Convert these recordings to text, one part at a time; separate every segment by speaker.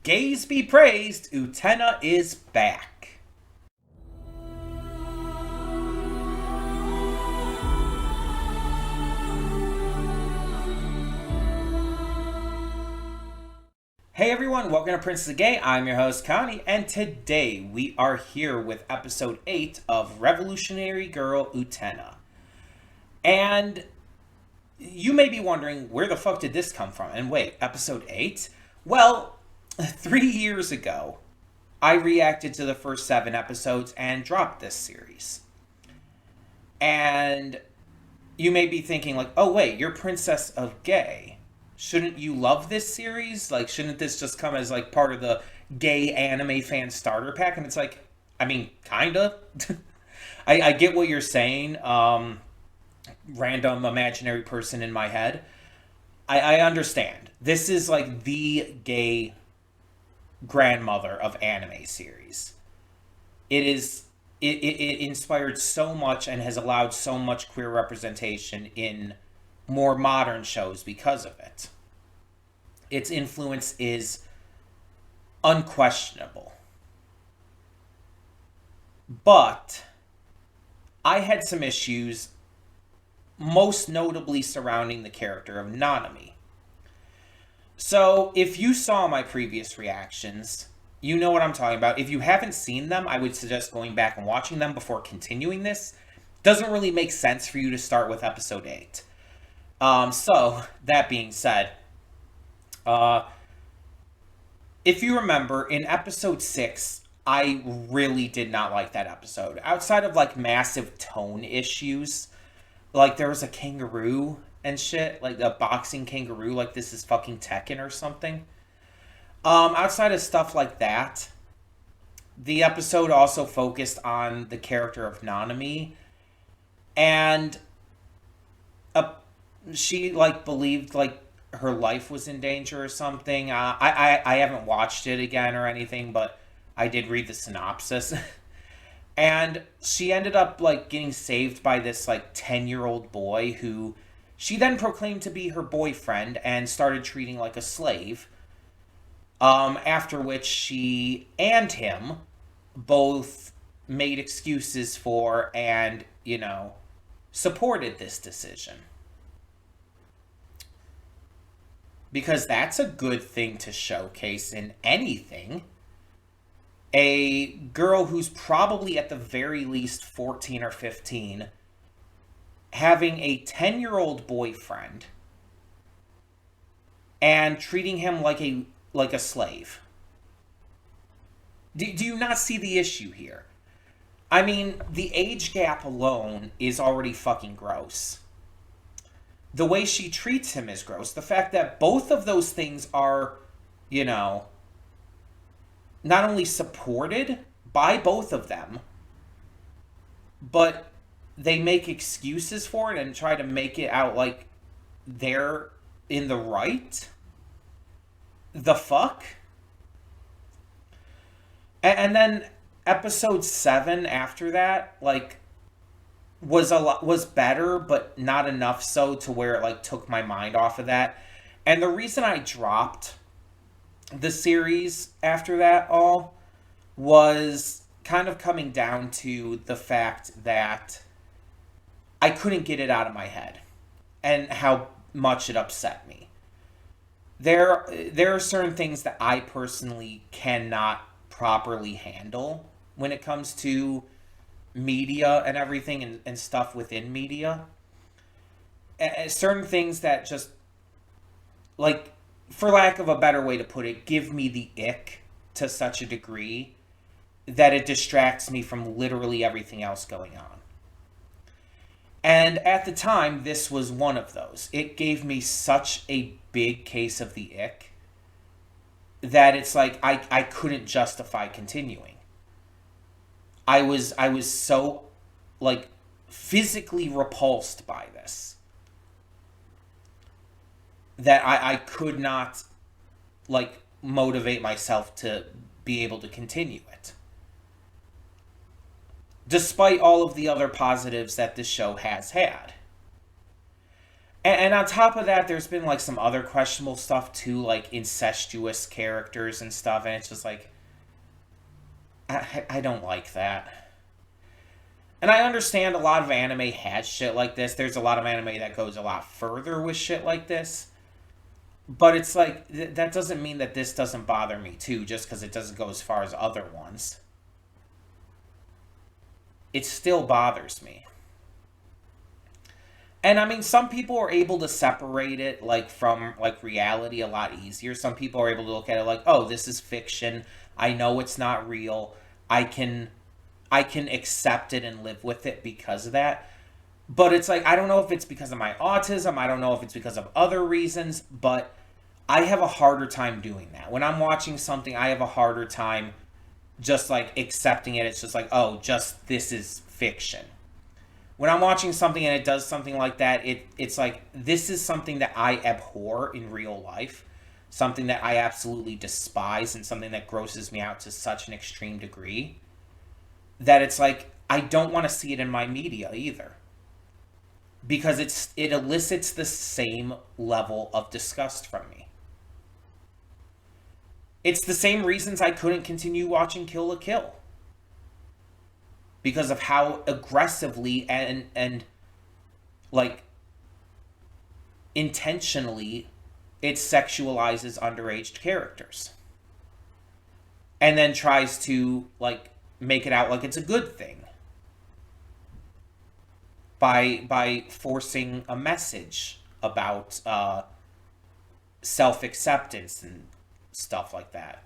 Speaker 1: Gays be praised, Utena is back. Hey everyone, welcome to Princess of Gay. I'm your host Connie, and today we are here with episode 8 of Revolutionary Girl Utena. And you may be wondering, where the fuck did this come from? And wait, episode 8? Well, 3 years ago, I reacted to the first 7 episodes and dropped this series. And you may be thinking like, oh wait, you're Princess of Gay. Shouldn't you love this series? Like, shouldn't this just come as like part of the gay anime fan starter pack? And it's like, I mean, kinda. I get what you're saying. Random imaginary person in my head. I understand. This is like the gay grandmother of anime series. It inspired so much and has allowed so much queer representation in more modern shows because of it. Its influence is unquestionable. But I had some issues, most notably surrounding the character of Nanami. So, if you saw my previous reactions, you know what I'm talking about. If you haven't seen them, I would suggest going back and watching them before continuing this. Doesn't really make sense for you to start with episode 8. So, that being said, if you remember, in episode 6, I really did not like that episode. Outside of, like, massive tone issues, like, there was a kangaroo and shit, like a boxing kangaroo, like this is fucking Tekken or something. Outside of stuff like that, the episode also focused on the character of Nanami, and she like believed like her life was in danger or something. I haven't watched it again or anything, but I did read the synopsis. And she ended up like getting saved by this like 10-year-old boy who she then proclaimed to be her boyfriend and started treating like a slave. After which she and him both made excuses for and, you know, supported this decision. Because that's a good thing to showcase in anything. A girl who's probably at the very least 14 or 15 having a 10-year-old boyfriend and treating him like a slave. Do you not see the issue here? I mean, the age gap alone is already fucking gross. The way she treats him is gross. The fact that both of those things are, you know, not only supported by both of them, but they make excuses for it and try to make it out like they're in the right. The fuck? And then episode 7 after that, like, was better, but not enough so to where it like took my mind off of that. And the reason I dropped the series after that all was kind of coming down to the fact that I couldn't get it out of my head and how much it upset me. There are certain things that I personally cannot properly handle when it comes to media and everything and stuff within media. Certain things that just, like, for lack of a better way to put it, give me the ick to such a degree that it distracts me from literally everything else going on. And at the time, this was one of those. It gave me such a big case of the ick that it's like I couldn't justify continuing. I was so like physically repulsed by this that I could not like motivate myself to be able to continue it. Despite all of the other positives that this show has had. And on top of that, there's been like some other questionable stuff too, like incestuous characters and stuff, and it's just like I don't like that. And I understand a lot of anime has shit like this. There's a lot of anime that goes a lot further with shit like this. But it's like, that doesn't mean that this doesn't bother me too, just because it doesn't go as far as other ones. It still bothers me. And I mean, some people are able to separate it like from like reality a lot easier. Some people are able to look at it like, oh, this is fiction. I know it's not real. I can I can accept it and live with it because of that. But it's like, I don't know if it's because of my autism. I don't know if it's because of other reasons, but I have a harder time doing that. When I'm watching something, I have a harder time just like accepting it. It's just like, oh, just this is fiction. When I'm watching something and it does something like that, it's like, this is something that I abhor in real life, something that I absolutely despise, and something that grosses me out to such an extreme degree that it's like, I don't want to see it in my media either, because it elicits the same level of disgust from me. It's the same reasons I couldn't continue watching Kill la Kill, because of how aggressively and like intentionally it sexualizes underage characters and then tries to like make it out like it's a good thing by forcing a message about self-acceptance and stuff like that.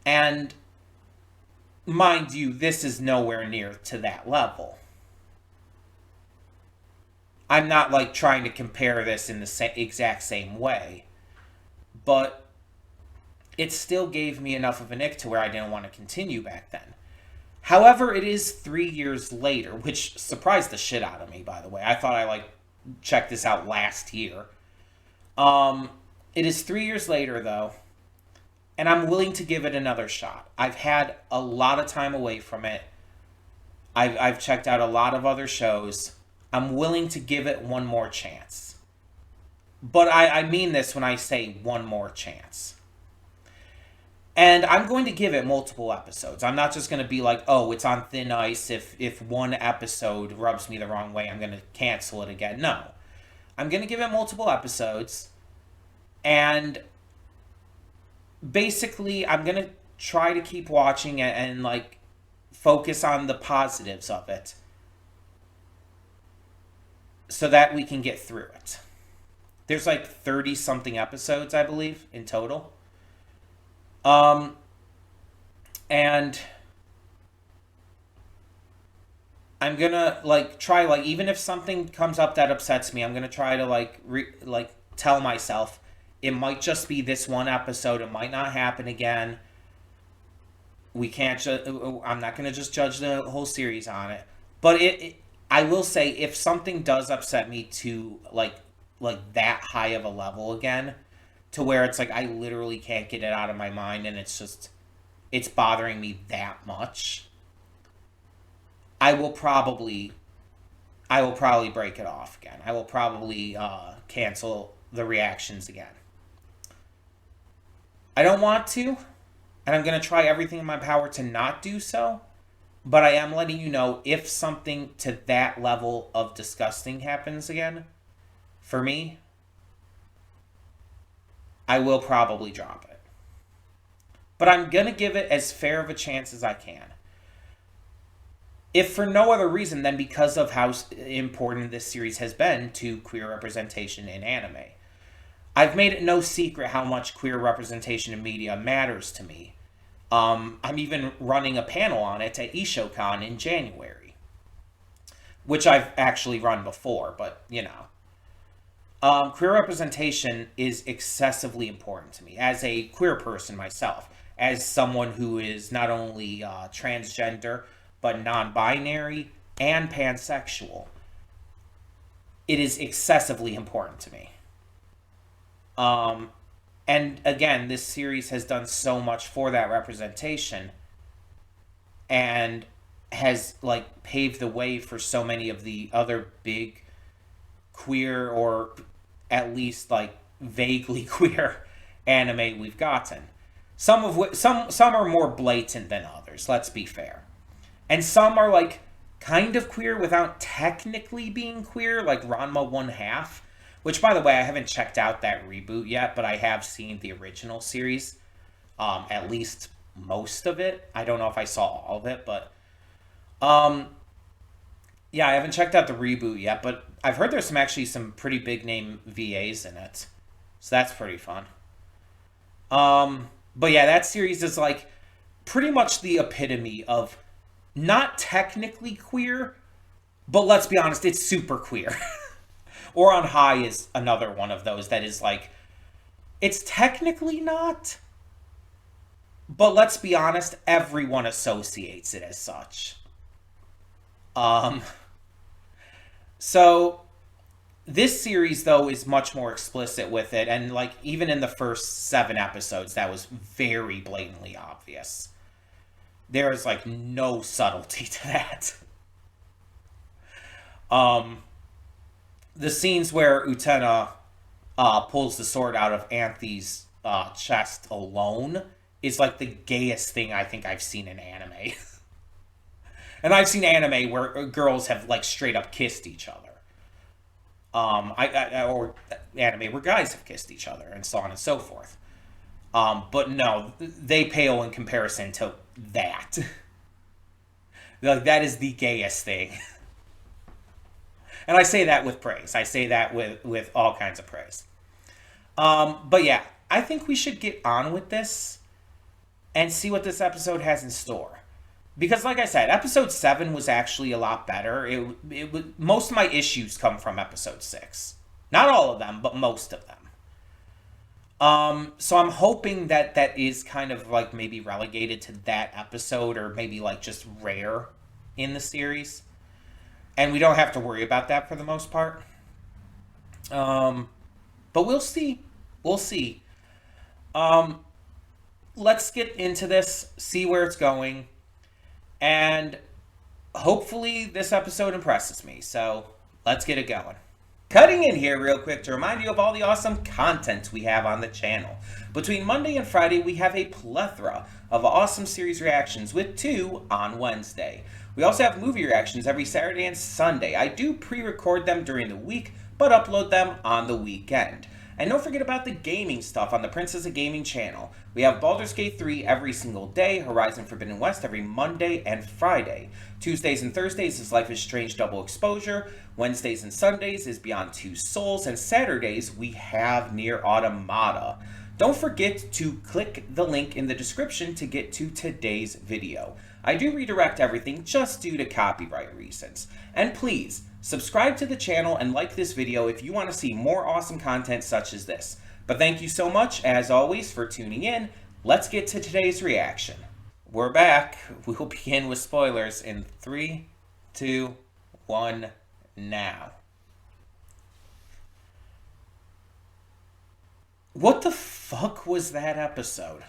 Speaker 1: And mind you, this is nowhere near to that level. I'm not like trying to compare this in the exact same way, but it still gave me enough of an ick to where I didn't want to continue back then. However, it is 3 years later, which surprised the shit out of me, by the way. I thought I like checked this out last year. Um, it is 3 years later though, and I'm willing to give it another shot. I've had a lot of time away from it. I've checked out a lot of other shows. I'm willing to give it one more chance. But I mean this when I say one more chance. And I'm going to give it multiple episodes. I'm not just going to be like, oh, it's on thin ice. If one episode rubs me the wrong way, I'm going to cancel it again. No. I'm going to give it multiple episodes. And basically, I'm going to try to keep watching it and like focus on the positives of it so that we can get through it. There's like 30 something episodes, I believe, in total. Um, and I'm gonna like try, like, even if something comes up that upsets me, I'm gonna try to like tell myself it might just be this one episode. It might not happen again. We can't. I'm not gonna just judge the whole series on it. But I will say, if something does upset me to like that high of a level again, to where it's like I literally can't get it out of my mind, and it's bothering me that much, I will probably break it off again. I will probably cancel the reactions again. I don't want to, and I'm going to try everything in my power to not do so, but I am letting you know, if something to that level of disgusting happens again, for me, I will probably drop it. But I'm going to give it as fair of a chance as I can. If for no other reason than because of how important this series has been to queer representation in anime. I've made it no secret how much queer representation in media matters to me. I'm even running a panel on it at Ishocon in January, which I've actually run before, but you know. Queer representation is excessively important to me as a queer person myself, as someone who is not only transgender, but non-binary and pansexual. It is excessively important to me. Um, and again, this series has done so much for that representation, and has like paved the way for so many of the other big queer, or at least like vaguely queer anime we've gotten. Some of which some are more blatant than others, let's be fair. And some are like kind of queer without technically being queer, like Ranma One Half, which by the way, I haven't checked out that reboot yet, but I have seen the original series, at least most of it. I don't know if I saw all of it, but um, yeah, I haven't checked out the reboot yet, but I've heard there's some pretty big name VAs in it, so that's pretty fun. But yeah, that series is like pretty much the epitome of not technically queer, but let's be honest, it's super queer. Or on High is another one of those that is like, it's technically not, but let's be honest, everyone associates it as such. Um, so this series though is much more explicit with it, and like even in the first 7 episodes, that was very blatantly obvious. There is like no subtlety to that. Um, the scenes where Utena pulls the sword out of Anthony's chest alone is like the gayest thing I think I've seen in anime. And I've seen anime where girls have like straight up kissed each other. Or anime where guys have kissed each other, and so on and so forth. But no, they pale in comparison to that. Like that is the gayest thing. And I say that with praise. I say that with all kinds of praise. But yeah, I think we should get on with this and see what this episode has in store. Because, like I said, episode 7 was actually a lot better. Most of my issues come from episode 6. Not all of them, but most of them. So I'm hoping that that is kind of like maybe relegated to that episode, or maybe like just rare in the series. And we don't have to worry about that for the most part. But we'll see. We'll see. Um, let's get into this, see where it's going, and hopefully this episode impresses me. So let's get it going. Cutting in here real quick to remind you of all the awesome content we have on the channel. Between Monday and Friday, we have a plethora of awesome series reactions, with 2 on Wednesday. We also have movie reactions every Saturday and Sunday. I do pre-record them during the week, but upload them on the weekend. And don't forget about the gaming stuff on the Princess of Gaming channel. We have Baldur's Gate 3 every single day, Horizon Forbidden West every Monday and Friday. Tuesdays and Thursdays is Life is Strange Double Exposure. Wednesdays and Sundays is Beyond Two Souls. And Saturdays we have Nier Automata. Don't forget to click the link in the description to get to today's video. I do redirect everything just due to copyright reasons. And please, subscribe to the channel and like this video if you want to see more awesome content such as this. But thank you so much, as always, for tuning in. Let's get to today's reaction. We're back. We'll begin with spoilers in 3, 2, 1, now. What the fuck was that episode?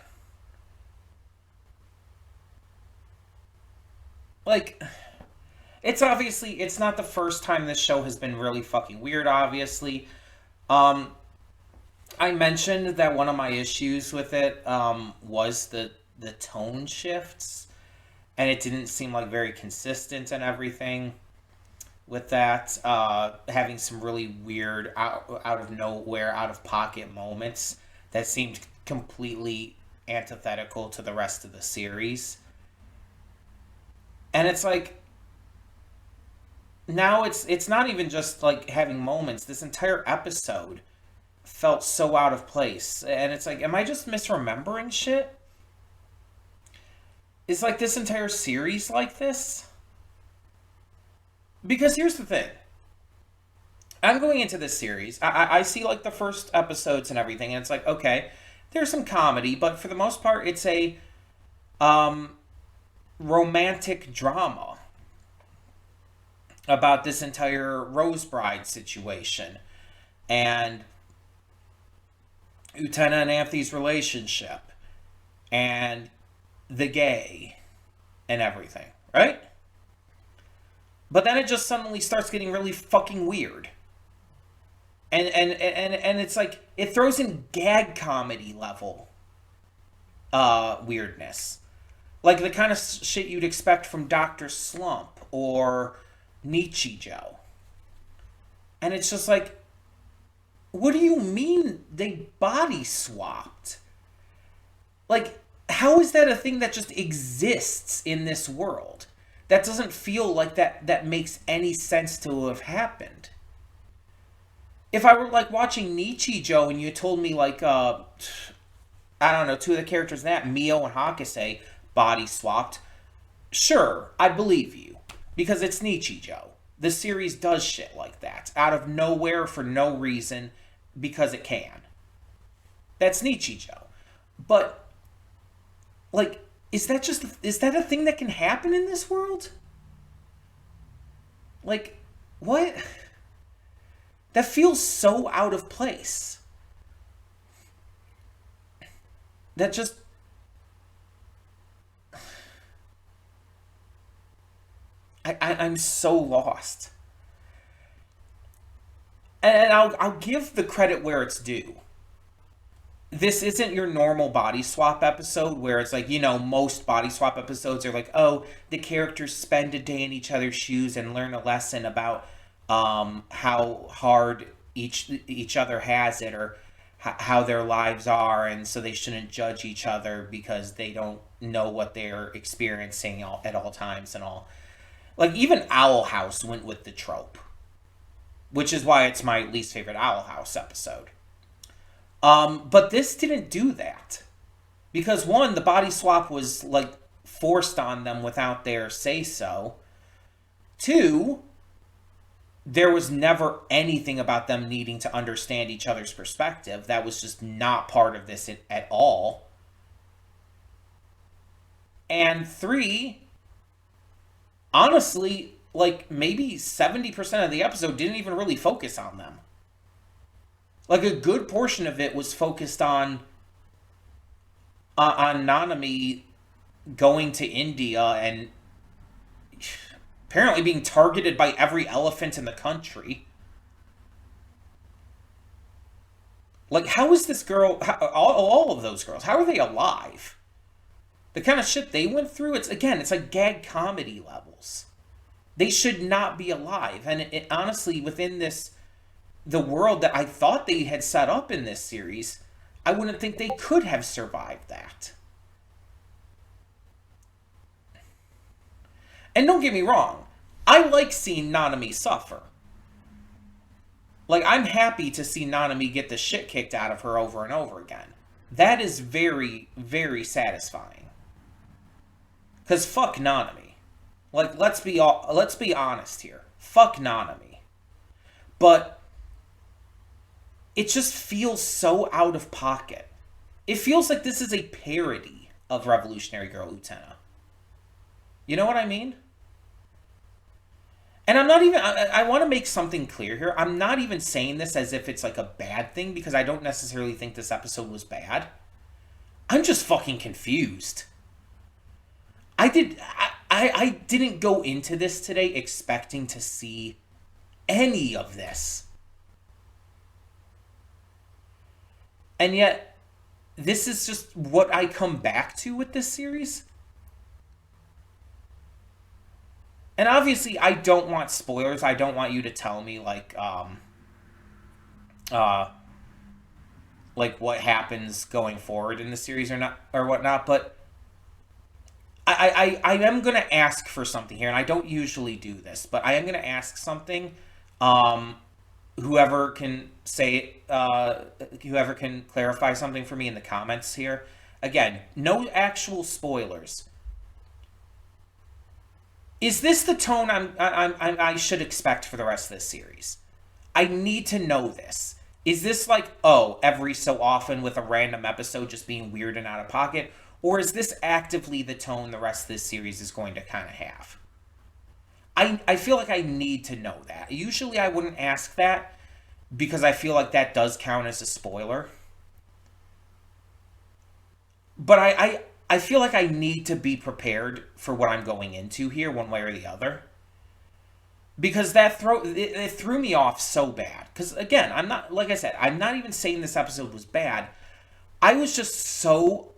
Speaker 1: Like, it's not the first time this show has been really fucking weird, obviously. Um, I mentioned that one of my issues with it, was the tone shifts, and it didn't seem like very consistent and everything with that, having some really weird, out of nowhere, out of pocket moments that seemed completely antithetical to the rest of the series. And it's like, now it's not even just like having moments. This entire episode felt so out of place. And it's like, am I just misremembering shit? Is like this entire series like this? Because here's the thing. I'm going into this series. I see like the first episodes and everything, and it's like, okay, there's some comedy, but for the most part, it's a romantic drama about this entire Rose Bride situation and Utena and Anthony's relationship and the gay and everything, right? But then it just suddenly starts getting really fucking weird. And it's like it throws in gag comedy level weirdness. Like the kind of shit you'd expect from Dr. Slump or Nietzsche Joe. And it's just like, what do you mean they body swapped? Like, how is that a thing that just exists in this world? That doesn't feel like that makes any sense to have happened. If I were like watching Nietzsche Joe and you told me like I don't know, two of the characters in that, Mio and Hakase, body swapped, sure, I believe you. Because it's Nietzsche Joe. The series does shit like that. Out of nowhere for no reason, because it can. That's Nietzsche Joe. But, like, is that a thing that can happen in this world? Like, what? That feels so out of place. That just... I'm so lost. And I'll give the credit where it's due. This isn't your normal body swap episode where it's like, most body swap episodes are like, oh, the characters spend a day in each other's shoes and learn a lesson about how hard each other has it, or how their lives are, and so they shouldn't judge each other because they don't know what they're experiencing at all times and all. Like, even Owl House went with the trope, which is why it's my least favorite Owl House episode. But this didn't do that. Because one, the body swap was, like, forced on them without their say-so. Two, there was never anything about them needing to understand each other's perspective. That was just not part of this at all. And three, honestly, like, maybe 70% of the episode didn't even really focus on them. Like, a good portion of it was focused on Nanami going to India and apparently being targeted by every elephant in the country. Like, how is this girl, all of those girls, how are they alive? The kind of shit they went through, it's like gag comedy levels. They should not be alive. And it honestly, within the world that I thought they had set up in this series, I wouldn't think they could have survived that. And don't get me wrong, I like seeing Nanami suffer. Like, I'm happy to see Nanami get the shit kicked out of her over and over again. That is very, very satisfying. Because fuck Nanami. Like, let's be honest here. Fuck Nanami. But it just feels so out of pocket. It feels like this is a parody of Revolutionary Girl Utena. You know what I mean? And I'm not even... I want to make something clear here. I'm not even saying this as if it's like a bad thing, because I don't necessarily think this episode was bad. I'm just fucking confused. I didn't go into this today expecting to see any of this. And yet, this is just what I come back to with this series. And obviously, I don't want spoilers. I don't want you to tell me, like what happens going forward in the series or not, or whatnot. But I am going to ask for something here, and I don't usually do this, but I am going to ask something. Whoever can whoever can clarify something for me in the comments here. Again, no actual spoilers. Is this the tone I should expect for the rest of this series? I need to know this. Is this like, every so often with a random episode just being weird and out of pocket? Or is this actively the tone the rest of this series is going to kind of have? I feel like I need to know that. Usually I wouldn't ask that because I feel like that does count as a spoiler. But I feel like I need to be prepared for what I'm going into here, one way or the other. because it threw me off so bad. Because again, I'm not, like I said, I'm not even saying this episode was bad. I was just so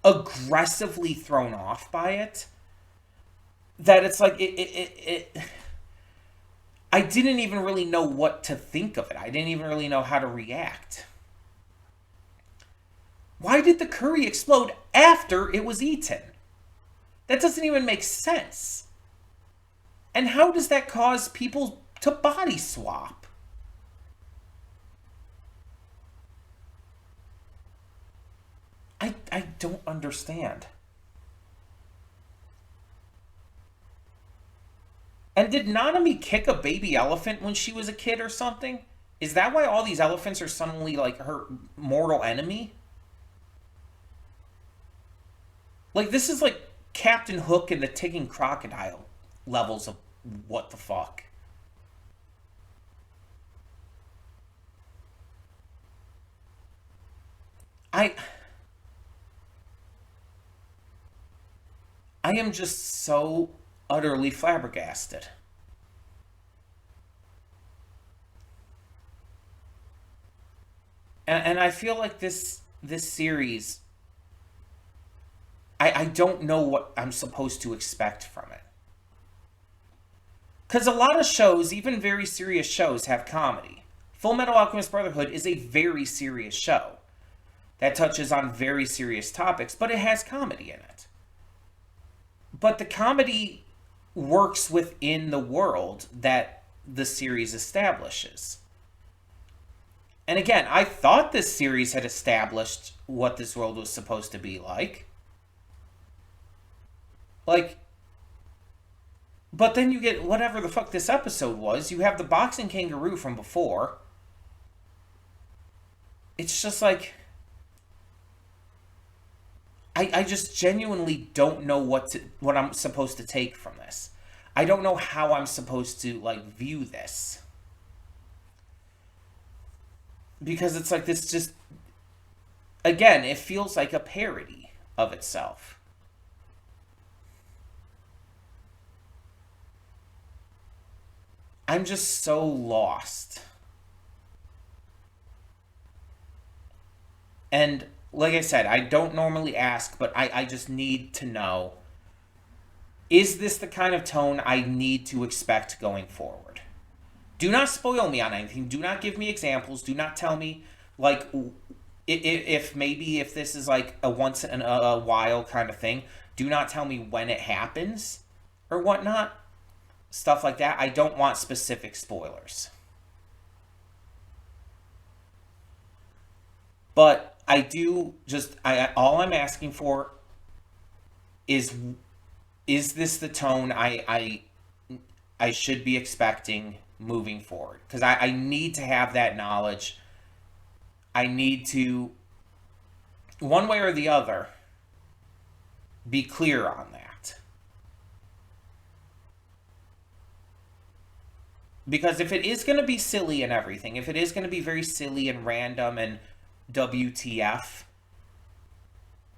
Speaker 1: aggressively thrown off by it that it's like I didn't even really know what to think of it. I didn't even really know how to react. Why did the curry explode after it was eaten? That doesn't even make sense. And how does that cause people to body swap? I don't understand. And did Nanami kick a baby elephant when she was a kid or something? Is that why all these elephants are suddenly like her mortal enemy? Like, this is like Captain Hook and the Ticking Crocodile levels of what the fuck. I I am just so utterly flabbergasted. And I feel like this series, I don't know what I'm supposed to expect from it. Because a lot of shows, even very serious shows, have comedy. Full Metal Alchemist Brotherhood is a very serious show that touches on very serious topics, but it has comedy in it. But the comedy works within the world that the series establishes. And again, I thought this series had established what this world was supposed to be like. Like, but then you get whatever the fuck this episode was. You have the boxing kangaroo from before. It's just like, I just genuinely don't know what I'm supposed to take from this. I don't know how I'm supposed to like view this. Because it's like this just, again, it feels like a parody of itself. I'm just so lost. And like I said, I don't normally ask, but I just need to know, is this the kind of tone I need to expect going forward? Do not spoil me on anything. Do not give me examples. Do not tell me, like, if maybe if this is like a once in a while kind of thing. Do not tell me when it happens or whatnot. Stuff like that. I don't want specific spoilers. But I do just, all I'm asking for is is this the tone I should be expecting moving forward? Because I need to have that knowledge. I need to, one way or the other, be clear on that. Because if it is going to be silly and everything, if it is going to be very silly and random and WTF,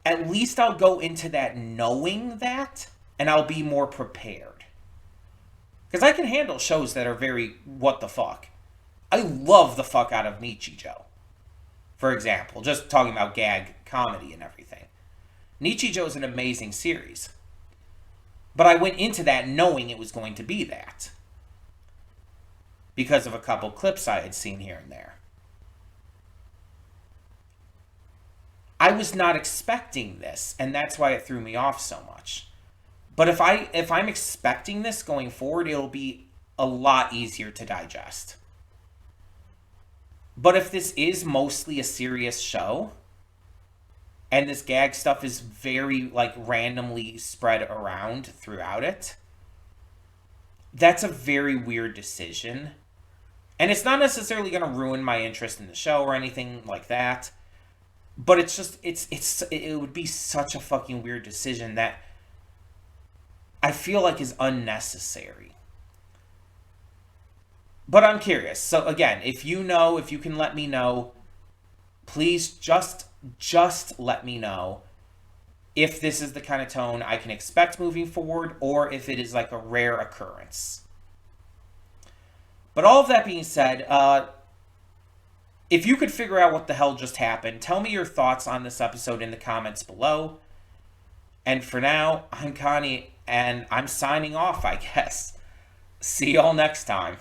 Speaker 1: at least I'll go into that knowing that, and I'll be more prepared. Because I can handle shows that are very what the fuck. I love the fuck out of Nichijou, for example, just talking about gag comedy and everything. Nichijou is an amazing series. But I went into that knowing it was going to be that. Because of a couple clips I had seen here and there. I was not expecting this, and that's why it threw me off so much. But if I'm expecting this going forward, it'll be a lot easier to digest. But if this is mostly a serious show, and this gag stuff is very like randomly spread around throughout it, that's a very weird decision. And it's not necessarily going to ruin my interest in the show or anything like that. But it's just, it would be such a fucking weird decision that I feel like is unnecessary. But I'm curious. So again, if you know, if you can let me know, please just let me know if this is the kind of tone I can expect moving forward, or if it is like a rare occurrence. But all of that being said, if you could figure out what the hell just happened, tell me your thoughts on this episode in the comments below. And for now, I'm Connie, and I'm signing off, I guess. See y'all next time.